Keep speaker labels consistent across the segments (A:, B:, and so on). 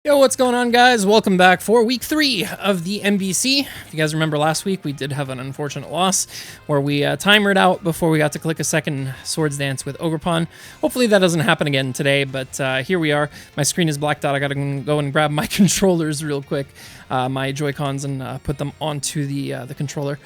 A: Yo, what's going on, guys? Welcome back for week 3 of the MBC. If you guys remember last week, we did have an unfortunate loss where we timered out before we got to click a second Swords Dance with Ogerpon. Hopefully that doesn't happen again today, but here we are. My screen is blacked out. I gotta go and grab my controllers real quick, my Joy-Cons, and put them onto the controller.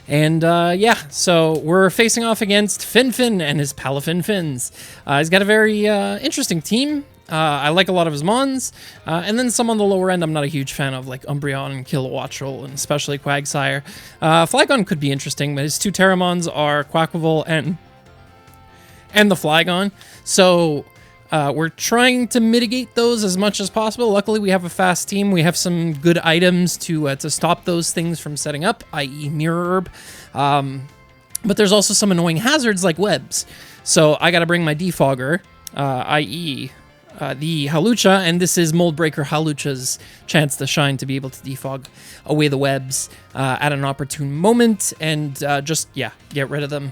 A: And yeah, so we're facing off against Fin and his Palafin Fins. He's got a very interesting team. I like a lot of his mons, and then some on the lower end I'm not a huge fan of, like Umbreon and Kilowattrel, and especially Quagsire. Flygon could be interesting, but his two Tera mons are Quaquaval and the Flygon, so we're trying to mitigate those as much as possible. Luckily, we have a fast team. We have some good items to stop those things from setting up, i.e. Mirror Herb. But there's also some annoying hazards like webs. So I got to bring my Defogger, i.e. The Hawlucha, and this is Mold Breaker Hawlucha's chance to shine to be able to defog away the webs at an opportune moment and just, yeah, get rid of them.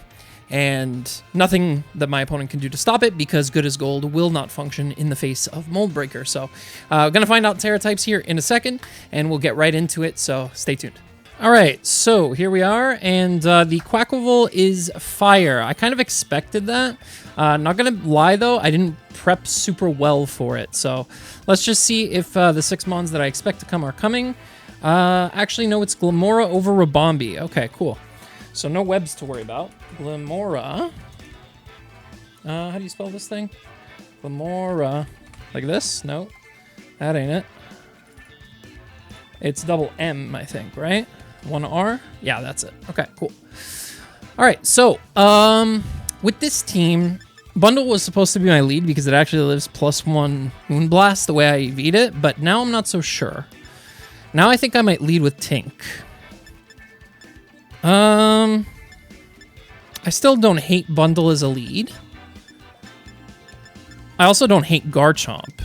A: And nothing that my opponent can do to stop it, because Good as Gold will not function in the face of Mold Breaker. So we're going to find out Tera types here in a second, and we'll get right into it, so stay tuned. All right, so here we are, and the Quaquaval is fire. I kind of expected that. Not gonna lie though, I didn't prep super well for it. So let's just see if the 6 mons that I expect to come are coming. Actually, no, it's Glamora over Rabombi. Okay, cool. So no webs to worry about. Glamora. How do you spell this thing? Glamora. Like this? No, that ain't it. It's double M, I think, right? 1 R? Yeah, that's it. Okay, cool. All right, so with this team, Bundle was supposed to be my lead because it actually lives +1 Moonblast the way I EV'd it, but now I'm not so sure. Now I think I might lead with Tink. I still don't hate Bundle as a lead. I also don't hate Garchomp.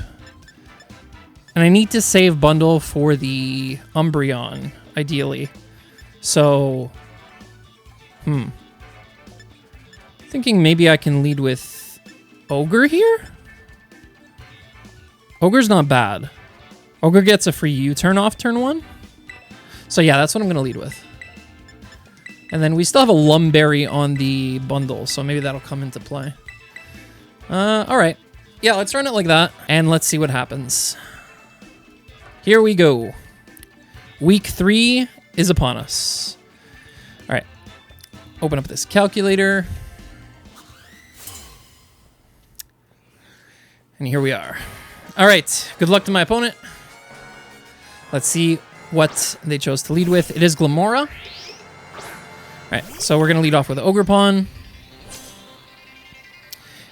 A: And I need to save Bundle for the Umbreon, ideally. So, thinking maybe I can lead with Ogre here? Ogre's not bad. Ogre gets a free U-turn off turn 1. So yeah, that's what I'm going to lead with. And then we still have a Lumberry on the Bundle, so maybe that'll come into play. Alright. Yeah, let's run it like that, and let's see what happens. Here we go. Week 3 is upon us. All right. Open up this calculator. And here we are. All right. Good luck to my opponent. Let's see what they chose to lead with. It is Glamora. All right. So we're going to lead off with Ogerpon.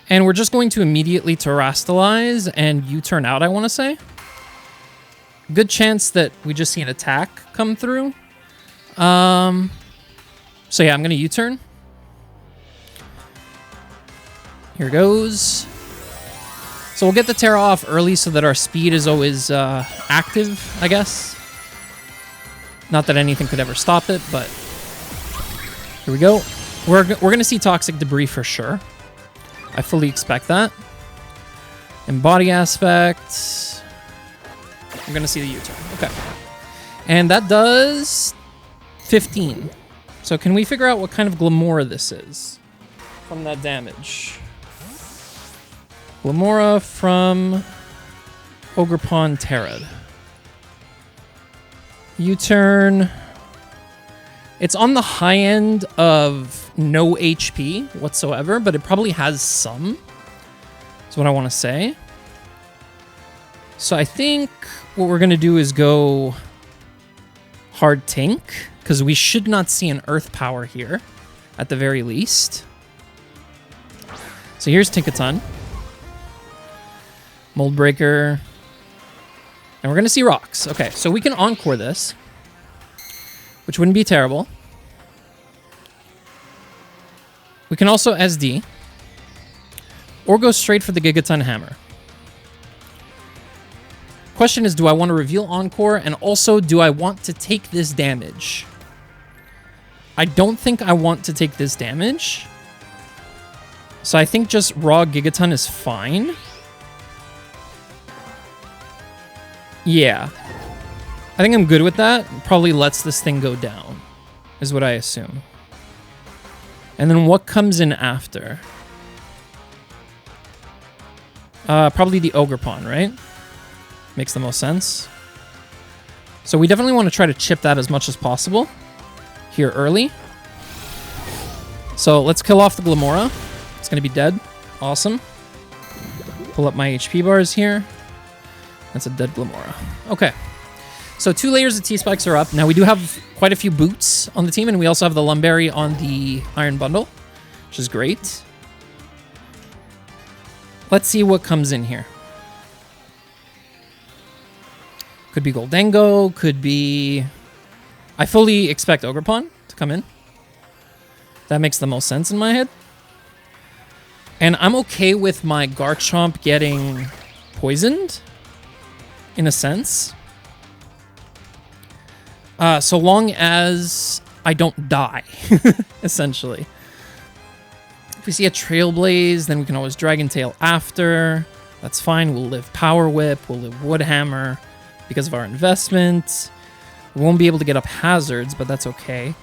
A: And we're just going to immediately Terastalize and U-turn out, I want to say. Good chance that we just see an attack come through. So yeah, I'm going to U-turn. Here goes. So we'll get the Tera off early so that our speed is always active, I guess. Not that anything could ever stop it, but here we go. We're going to see Toxic Debris for sure. I fully expect that. And Body Aspect. I'm going to see the U-turn. Okay. And that does 15. So can we figure out what kind of Glamora this is from that damage? Glamora from Ogerpon Tera. U-turn. It's on the high end of no HP whatsoever, but it probably has some. That's what I want to say. So I think what we're going to do is go hard Tink, because we should not see an Earth Power here, at the very least. So here's Tinkaton. Mold Breaker. And we're going to see Rocks. Okay, so we can Encore this, which wouldn't be terrible. We can also SD, or go straight for the Gigaton Hammer. Question is, do I want to reveal Encore, and also do I want to take this damage? I don't think I want to take this damage. So I think just raw Gigaton is fine. Yeah. I think I'm good with that. Probably lets this thing go down, is what I assume. And then what comes in after? Probably the Ogerpon, right? Makes the most sense. So we definitely want to try to chip that as much as possible here early. So let's kill off the Glamora. It's going to be dead. Awesome. Pull up my HP bars here. That's a dead Glamora. Okay. So 2 layers of T-Spikes are up. Now we do have quite a few boots on the team, and we also have the Lumberry on the Iron Bundle, which is great. Let's see what comes in here. Could be Goldengo, could be... I fully expect Ogerpon to come in. That makes the most sense in my head. And I'm okay with my Garchomp getting poisoned, in a sense. So long as I don't die, essentially. If we see a Trailblaze, then we can always Dragon Tail after. That's fine. We'll live Power Whip. We'll live Wood Hammer because of our investment. We won't be able to get up hazards, but that's okay.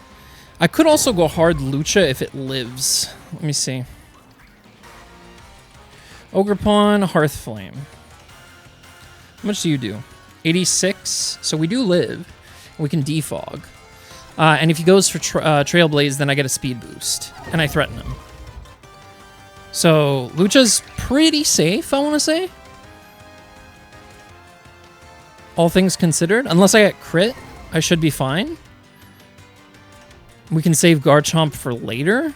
A: I could also go hard Lucha if it lives. Let me see. Ogerpon, Hearthflame. How much do you do? 86. So we do live. We can defog. And if he goes for Trailblaze, then I get a speed boost. And I threaten him. So Lucha's pretty safe, I want to say. All things considered. Unless I get crit, I should be fine. We can save Garchomp for later.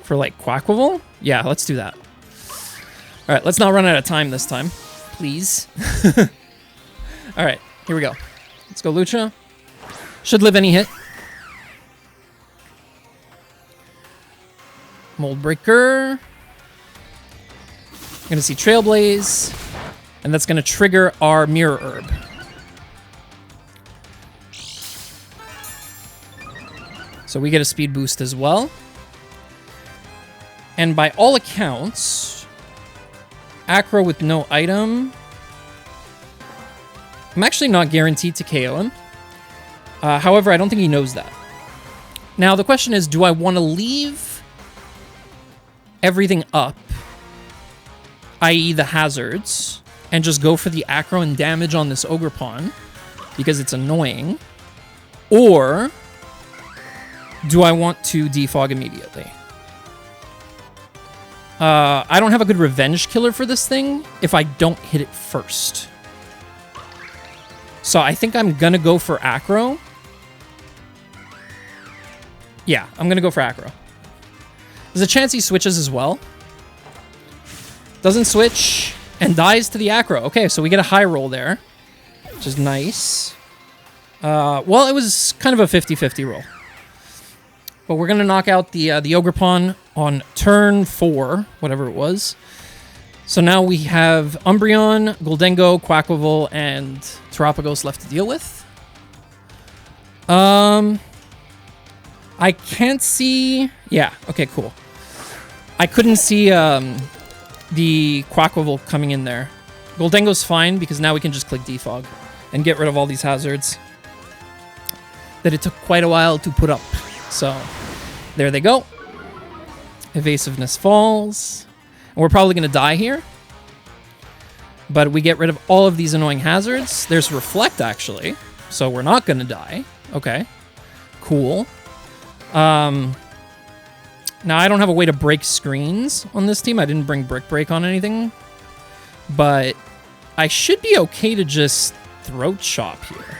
A: For like Quaquaval. Yeah, let's do that. Alright, let's not run out of time this time. Please. Alright, here we go. Let's go Lucha. Should live any hit. Mold Breaker. Gonna see Trailblaze. And that's gonna trigger our Mirror Herb. So we get a speed boost as well. And by all accounts, Acro with no item. I'm actually not guaranteed to KO him. However, I don't think he knows that. Now, the question is, do I want to leave everything up, i.e. the hazards, and just go for the Acro and damage on this Ogerpon because it's annoying? Or do I want to defog immediately? I don't have a good revenge killer for this thing if I don't hit it first. So I think I'm going to go for Acro. Yeah, I'm going to go for Acro. There's a chance he switches as well. Doesn't switch and dies to the Acro. Okay, so we get a high roll there, which is nice. Well, it was kind of a 50-50 roll. But we're going to knock out the Ogerpon on turn 4, whatever it was. So now we have Umbreon, Goldengo, Quaquaval, and Terapagos left to deal with. I can't see... Yeah, okay, cool. I couldn't see the Quaquaval coming in there. Goldengo's fine, because now we can just click Defog and get rid of all these hazards that it took quite a while to put up. So, there they go. Evasiveness falls. And we're probably going to die here. But we get rid of all of these annoying hazards. There's Reflect, actually. So we're not going to die. Okay. Cool. Now, I don't have a way to break screens on this team. I didn't bring Brick Break on anything. But I should be okay to just Throat Chop here.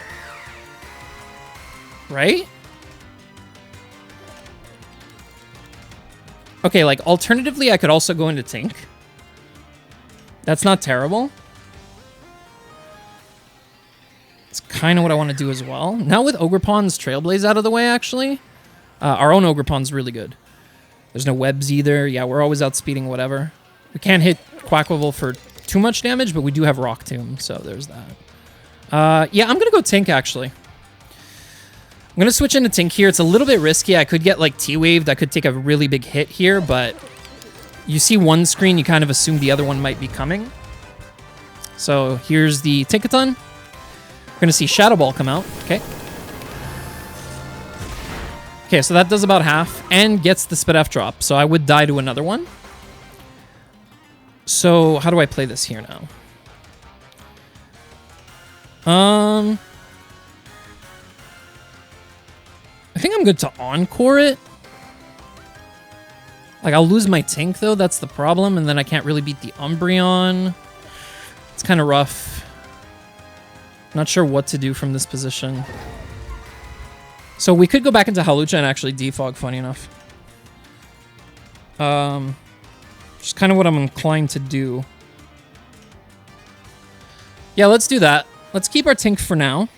A: Right? Okay, like, alternatively, I could also go into Tink. That's not terrible. It's kind of what I want to do as well. Now with Ogerpon's Trailblaze out of the way, actually, our own Ogerpon's really good. There's no webs either. Yeah, we're always outspeeding whatever. We can't hit Quaquaval for too much damage, but we do have Rock Tomb, so there's that. Yeah, I'm going to go Tink, actually. I'm going to switch into Tink here. It's a little bit risky. I could get, like, T-Waved. I could take a really big hit here, but you see one screen, you kind of assume the other one might be coming. So here's the Tinkaton. We're going to see Shadow Ball come out. Okay. Okay, so that does about half and gets the Spidef drop. So I would die to another one. So how do I play this here now? I think I'm good to Encore it. Like, I'll lose my Tink, though. That's the problem. And then I can't really beat the Umbreon. It's kind of rough. Not sure what to do from this position. So we could go back into Hawlucha and actually defog, funny enough. Just kind of what I'm inclined to do. Yeah, let's do that. Let's keep our Tink for now.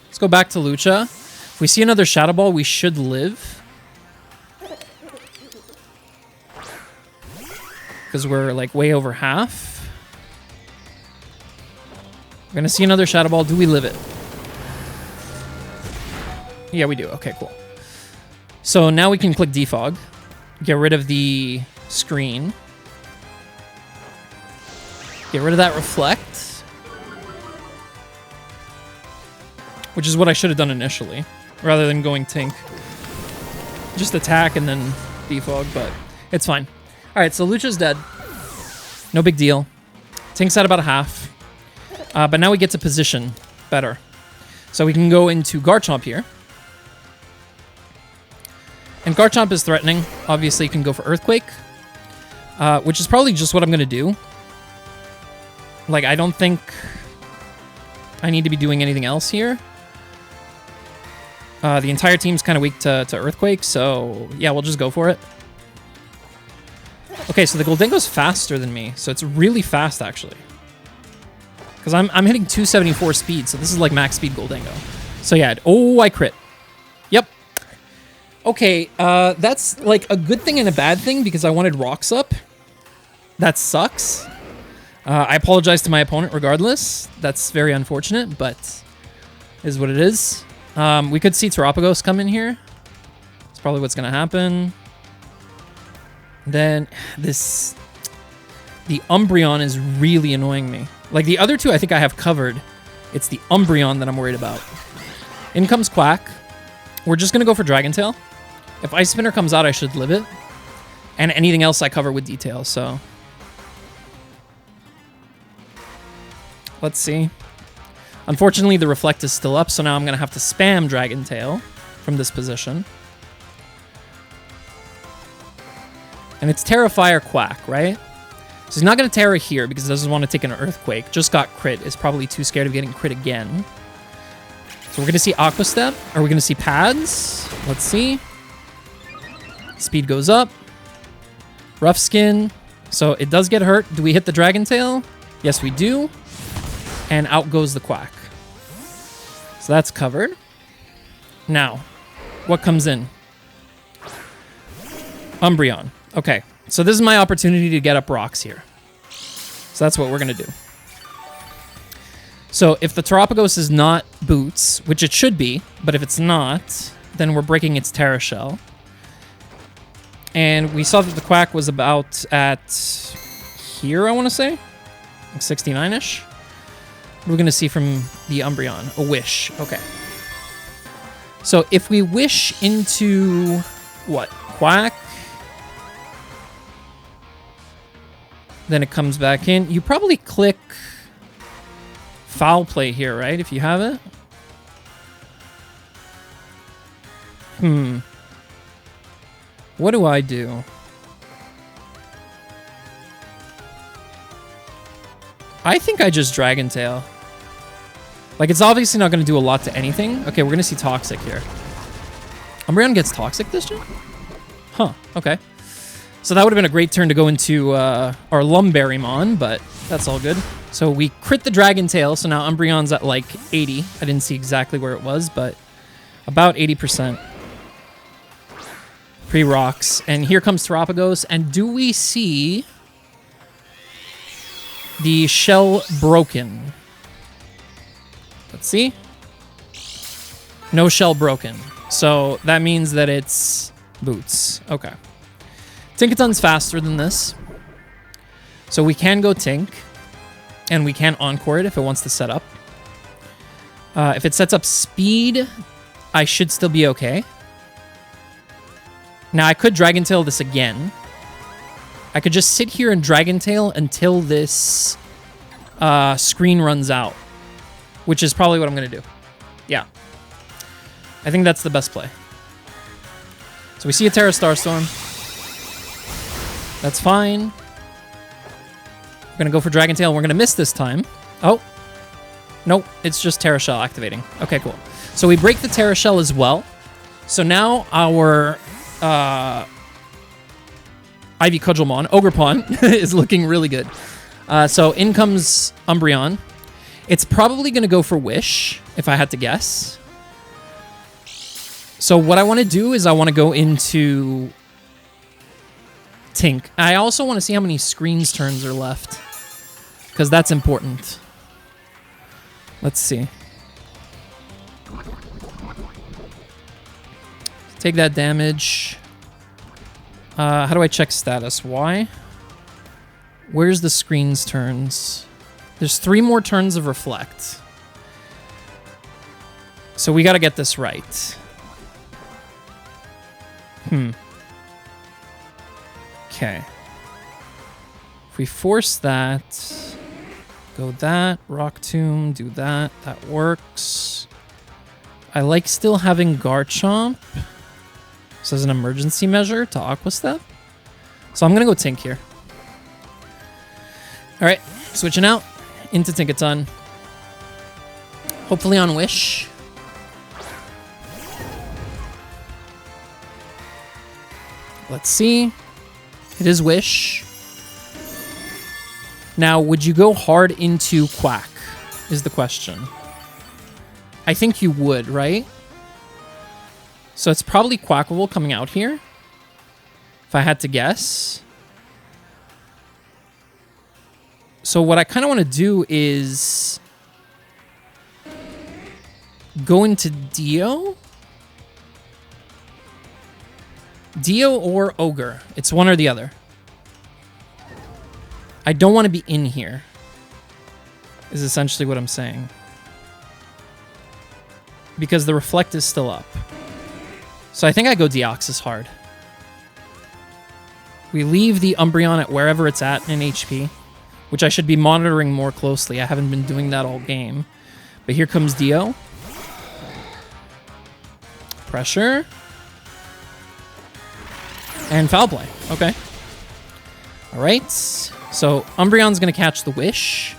A: Let's go back to Lucha. If we see another Shadow Ball, we should live. Because we're like way over half. We're going to see another Shadow Ball. Do we live it? Yeah, we do. Okay, cool. So now we can click Defog. Get rid of the screen. Get rid of that Reflect. Which is what I should have done initially. Rather than going Tink. Just attack and then Defog, but it's fine. Alright, so Lucha's dead. No big deal. Tink's at about a half. But now we get to position better. So we can go into Garchomp here. And Garchomp is threatening. Obviously, you can go for Earthquake. Which is probably just what I'm going to do. Like, I don't think I need to be doing anything else here. The entire team's kind of weak to Earthquake, so yeah, we'll just go for it. Okay, so the Goldengo's faster than me, so it's really fast, actually. Because I'm hitting 274 speed, so this is like max speed Goldengo. So yeah, oh, I crit. Yep. Okay, that's like a good thing and a bad thing because I wanted Rocks up. That sucks. I apologize to my opponent regardless. That's very unfortunate, but is what it is. We could see Terapagos come in here. That's probably what's going to happen. Then the Umbreon is really annoying me. Like the other two I think I have covered. It's the Umbreon that I'm worried about. In comes Quack. We're just going to go for Dragon Tail. If Ice Spinner comes out, I should live it. And anything else I cover with detail, so. Let's see. Unfortunately, the Reflect is still up, so now I'm going to have to spam Dragon Tail from this position. And it's Tera, Fire, Quack, right? So he's not going to Tera here because he doesn't want to take an Earthquake. Just got crit. Is probably too scared of getting crit again. So we're going to see Aqua Step. Are we going to see Pads? Let's see. Speed goes up. Rough Skin. So it does get hurt. Do we hit the Dragon Tail? Yes, we do. And out goes the Quack. So that's covered. Now, what comes in? Umbreon. Okay, so this is my opportunity to get up rocks here. So that's what we're going to do. So if the Terapagos is not Boots, which it should be, but if it's not, then we're breaking its Terra Shell. And we saw that the Quack was about at here, I want to say. Like 69-ish. We're going to see from the Umbreon. A Wish. Okay. So if we wish into what? Quack. Then it comes back in. You probably click Foul Play here, right? If you have it. What do I do? I think I just Dragon Tail. Like, it's obviously not going to do a lot to anything. Okay, we're going to see Toxic here. Umbreon gets Toxic this turn? Huh, okay. So that would have been a great turn to go into our Lumberrymon, but that's all good. So we crit the Dragon Tail, so now Umbreon's at like 80. I didn't see exactly where it was, but about 80%. Pre-rocks. And here comes Terapagos. And do we see the shell broken? Let's see. No shell broken. So that means that it's Boots. Okay. Tinkaton's faster than this. So we can go Tink. And we can encore it if it wants to set up. If it sets up speed, I should still be okay. Now, I could Dragon Tail this again. I could just sit here and Dragon Tail until this screen runs out, which is probably what I'm going to do. Yeah. I think that's the best play. So we see a Tera Starstorm. That's fine. We're going to go for Dragon Tail. We're going to miss this time. Oh. Nope. It's just Tera Shell activating. Okay, cool. So we break the Tera Shell as well. So now our Ivy Cudgelmon, Ogerpon, is looking really good. So in comes Umbreon. It's probably going to go for Wish, if I had to guess. So what I want to do is I want to go into Tink. I also want to see how many screens turns are left, because that's important. Let's see. Take that damage. How do I check status? Y? Where's the screens turns? There's 3 more turns of Reflect. So we got to get this right. Okay. If we force that, go that, Rock Tomb, do that. That works. I like still having Garchomp. So as an emergency measure to Aqua Step. So I'm going to go Tink here. All right, switching out into Tinkaton. Hopefully on Wish. Let's see. It is Wish. Now, would you go hard into Quack, is the question. I think you would, right? So it's probably Quackable coming out here, if I had to guess. So what I kind of want to do is go into Dio. Dio or Ogre. It's one or the other. I don't want to be in here, is essentially what I'm saying. Because the Reflect is still up. So I think I go Deoxys hard. We leave the Umbreon at wherever it's at in HP, which I should be monitoring more closely. I haven't been doing that all game. But here comes Dio. Pressure. And Foul Play. Okay. All right. So Umbreon's going to catch the Wish.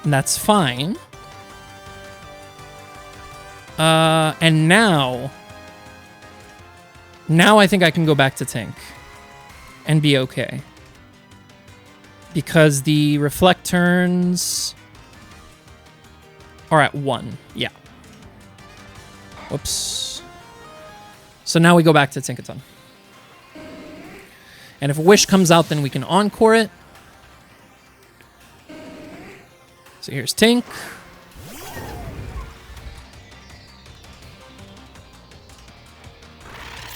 A: And that's fine. And now I think I can go back to Tink and be okay. Because the Reflect turns are at 1. Yeah. Whoops. So now we go back to Tinkaton. And if a Wish comes out, then we can Encore it. So here's Tink.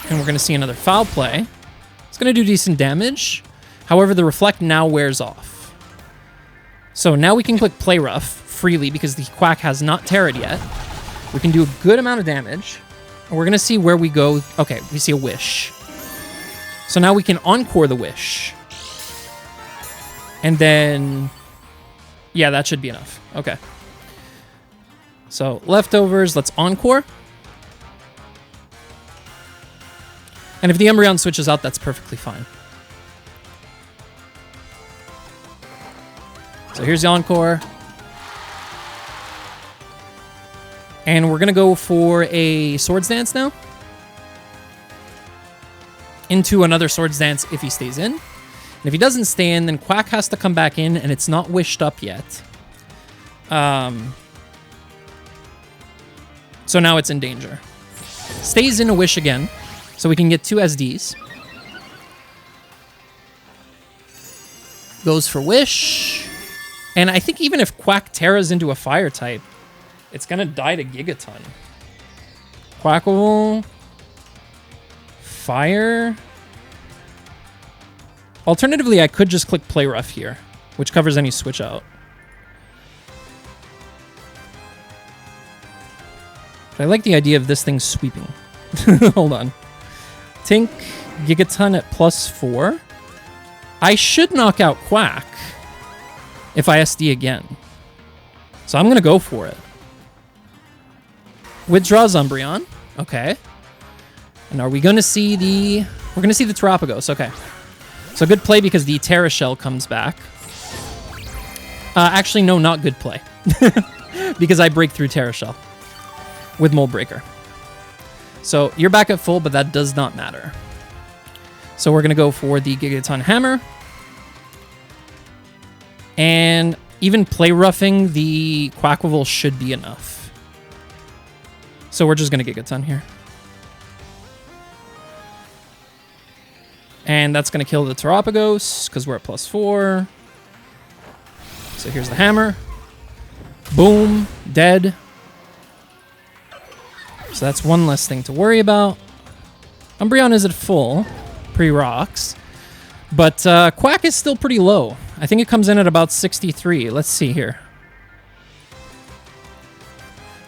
A: And we're going to see another Foul Play. It's going to do decent damage. However, the Reflect now wears off. So now we can click Play Rough freely because the Quack has not Terra'd yet. We can do a good amount of damage. And we're going to see where we go. Okay, we see a Wish. So now we can Encore the Wish. And then... yeah, that should be enough. Okay. So, leftovers, let's Encore. And if the Umbreon switches out, that's perfectly fine. So here's the Encore. And we're going to go for a Swords Dance now. Into another Swords Dance if he stays in. And if he doesn't stay in, then Quack has to come back in, and it's not wished up yet. So now it's in danger. Stays in a Wish again, so we can get 2 SDs. Goes for Wish. And I think even if Quack Terras into a Fire type, it's going to die to Gigaton. Quackable. Fire. Alternatively, I could just click Play Rough here, which covers any switch out. But I like the idea of this thing sweeping. Hold on. Tink, Gigaton at +4. I should knock out Quack if I SD again. So I'm going to go for it. Withdraws Umbreon. Okay. And are we going to see the... We're going to see the Terapagos. Okay. So good play because the Tera Shell comes back. Actually, no, not good play. Because I break through Tera Shell with Mold Breaker. So you're back at full, but that does not matter. So we're going to go for the Gigaton Hammer. And even play roughing the Quaquaval should be enough. So we're just going to Gigaton here. And that's going to kill the Terapagos because we're at +4. So here's the hammer. Boom. Dead. So that's one less thing to worry about. Umbreon is at full. Pre-rocks. But Quack is still pretty low. I think it comes in at about 63. Let's see here.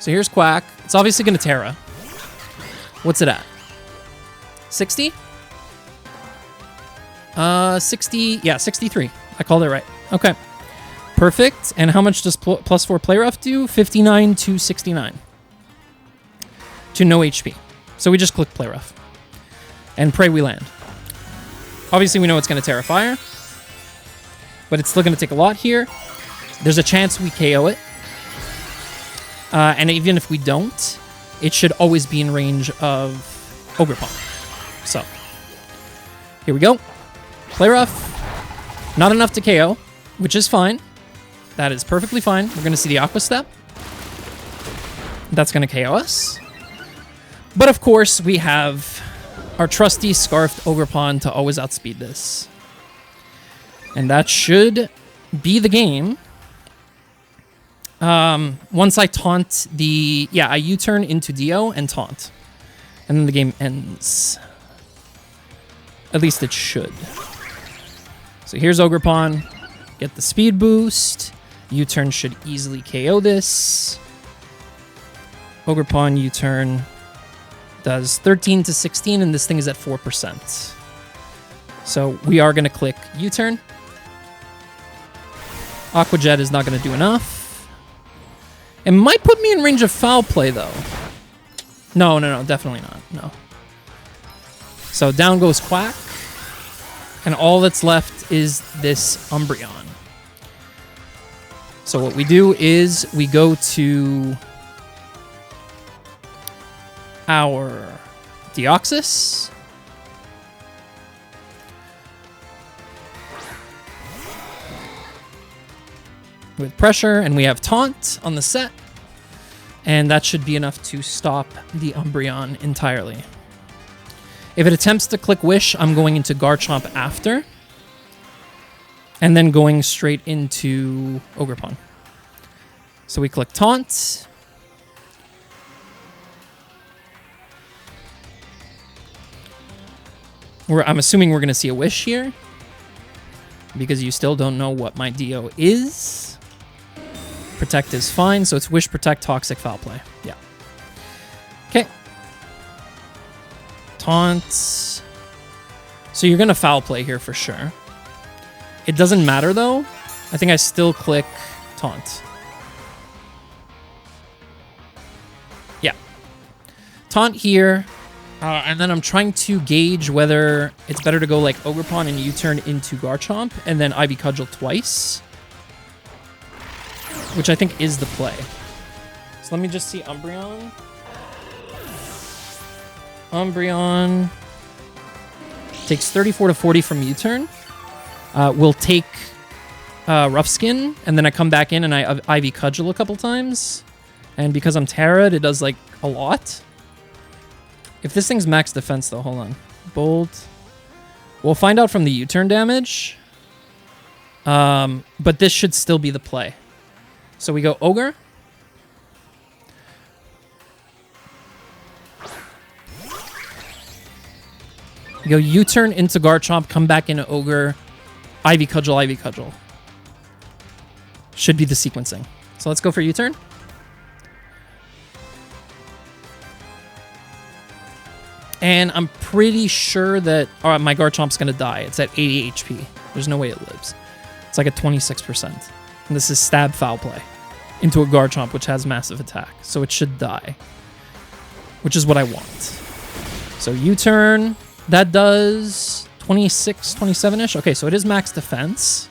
A: So here's Quack. It's obviously going to Tera. What's it at? 60? 60. Yeah, 63. I called it right. Okay. Perfect. And how much does +4 play rough do? 59 to 69. To no HP. So we just click play rough. And pray we land. Obviously, we know it's going to Tera Fire. But it's still going to take a lot here. There's a chance we KO it. And even if we don't, it should always be in range of Ogerpon. So, here we go. Play rough. Not enough to KO, which is fine. That is perfectly fine. We're going to see the Aqua Step. That's going to KO us. But of course, we have our trusty Scarfed Ogerpon to always outspeed this. And that should be the game. Once I taunt the... Yeah, I U-turn into Dio and taunt. And then the game ends. At least it should. So here's Ogerpon. Get the speed boost. U-turn should easily KO this. Ogerpon U-turn does 13 to 16, and this thing is at 4%. So we are going to click U-turn. Aqua Jet is not going to do enough. It might put me in range of foul play, though. No, definitely not. No. So down goes Quack. And all that's left is this Umbreon. So what we do is we go to our Deoxys. With pressure, and we have Taunt on the set. And that should be enough to stop the Umbreon entirely. If it attempts to click Wish, I'm going into Garchomp after. And then going straight into Ogerpon. So we click Taunt. I'm assuming we're going to see a Wish here. Because you still don't know what my Dio is. Protect is fine, so it's Wish, Protect, Toxic, Foul Play. Yeah. Okay. Taunt. So you're going to Foul Play here for sure. It doesn't matter, though. I think I still click Taunt. Yeah. Taunt here. And then I'm trying to gauge whether it's better to go like Ogerpon and U-turn into Garchomp and then Ivy Cudgel twice. Which I think is the play. So let me just see Umbreon. Umbreon takes 34 to 40 from U-turn. We'll take Rough Skin, and then I come back in and I Ivy Cudgel a couple times. And because I'm Tera'd, it does like a lot. If this thing's max defense, though, hold on. Bold. We'll find out from the U-turn damage. But this should still be the play. So we go Ogre. We go U-turn into Garchomp, come back into Ogre, Ivy Cudgel, Ivy Cudgel. Should be the sequencing. So let's go for U-turn. And I'm pretty sure that my Garchomp's going to die. It's at 80 HP. There's no way it lives. It's like a 26%. And this is stab foul play into a Garchomp, which has massive attack. So it should die, which is what I want. So U-turn, that does 26, 27-ish. Okay, so it is max defense.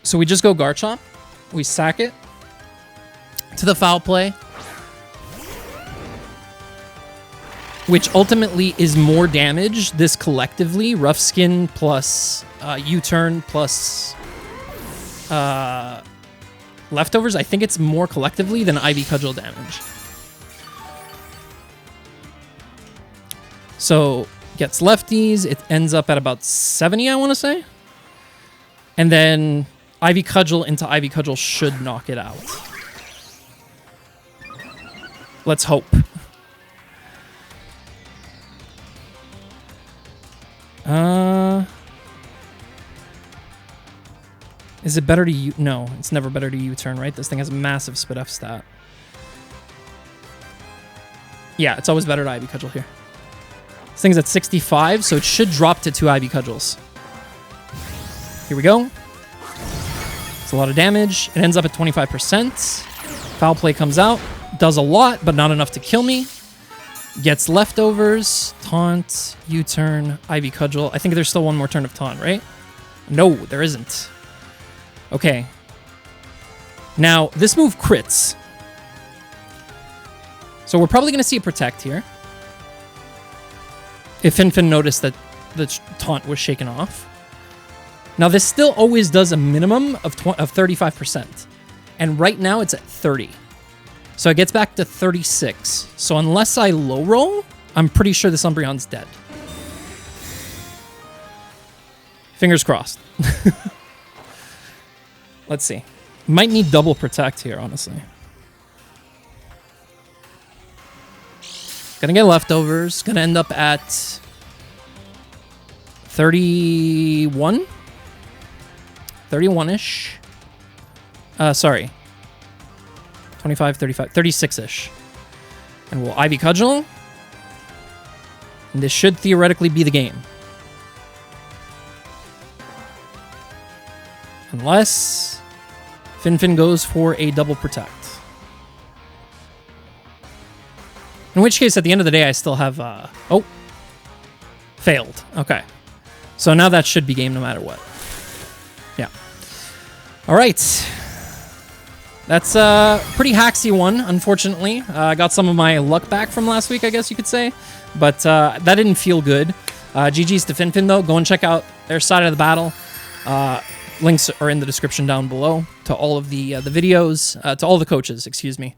A: So we just go Garchomp. We sack it to the foul play, which ultimately is more damage. This collectively, Rough Skin plus U-turn plus leftovers, I think it's more collectively than Ivy Cudgel damage. So gets lefties. It ends up at about 70, I want to say. And then Ivy Cudgel into Ivy Cudgel should knock it out. Let's hope. Is it better to No, it's never better to U-turn, right? This thing has a massive spit F stat. Yeah, it's always better to Ivy Cudgel here. This thing's at 65, so it should drop to 2 Ivy Cudgels. Here we go. It's a lot of damage. It ends up at 25%. Foul play comes out. Does a lot, but not enough to kill me. Gets leftovers. Taunt, U-turn, Ivy Cudgel. I think there's still one more turn of taunt, right? No, there isn't. Okay. Now, this move crits. So we're probably going to see a protect here. If Finfin noticed that the taunt was shaken off. Now, this still always does a minimum of 35%. And right now, it's at 30. So it gets back to 36. So unless I low roll, I'm pretty sure this Umbreon's dead. Fingers crossed. Let's see. Might need double protect here, honestly. Gonna get leftovers. Gonna end up at 31? 31-ish. Sorry. 25, 35, 36-ish. And we'll Ivy Cudgel. And this should theoretically be the game. Unless Finfin goes for a double protect. In which case, at the end of the day, I still have... oh. Failed. Okay. So now that should be game no matter what. Yeah. All right. That's a pretty hacksy one, unfortunately. I got some of my luck back from last week, I guess you could say. But that didn't feel good. GG's to Finfin, though. Go and check out their side of the battle. Links are in the description down below to all of the videos, to all the coaches, excuse me,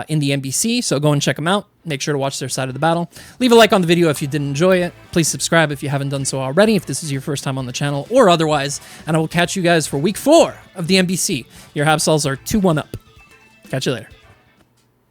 A: in the NBC. So go and check them out. Make sure to watch their side of the battle. Leave a like on the video if you did enjoy it. Please subscribe if you haven't done so already, if this is your first time on the channel or otherwise. And I will catch you guys for week 4 of the NBC. Your Habsels are 2-1 up. Catch you later.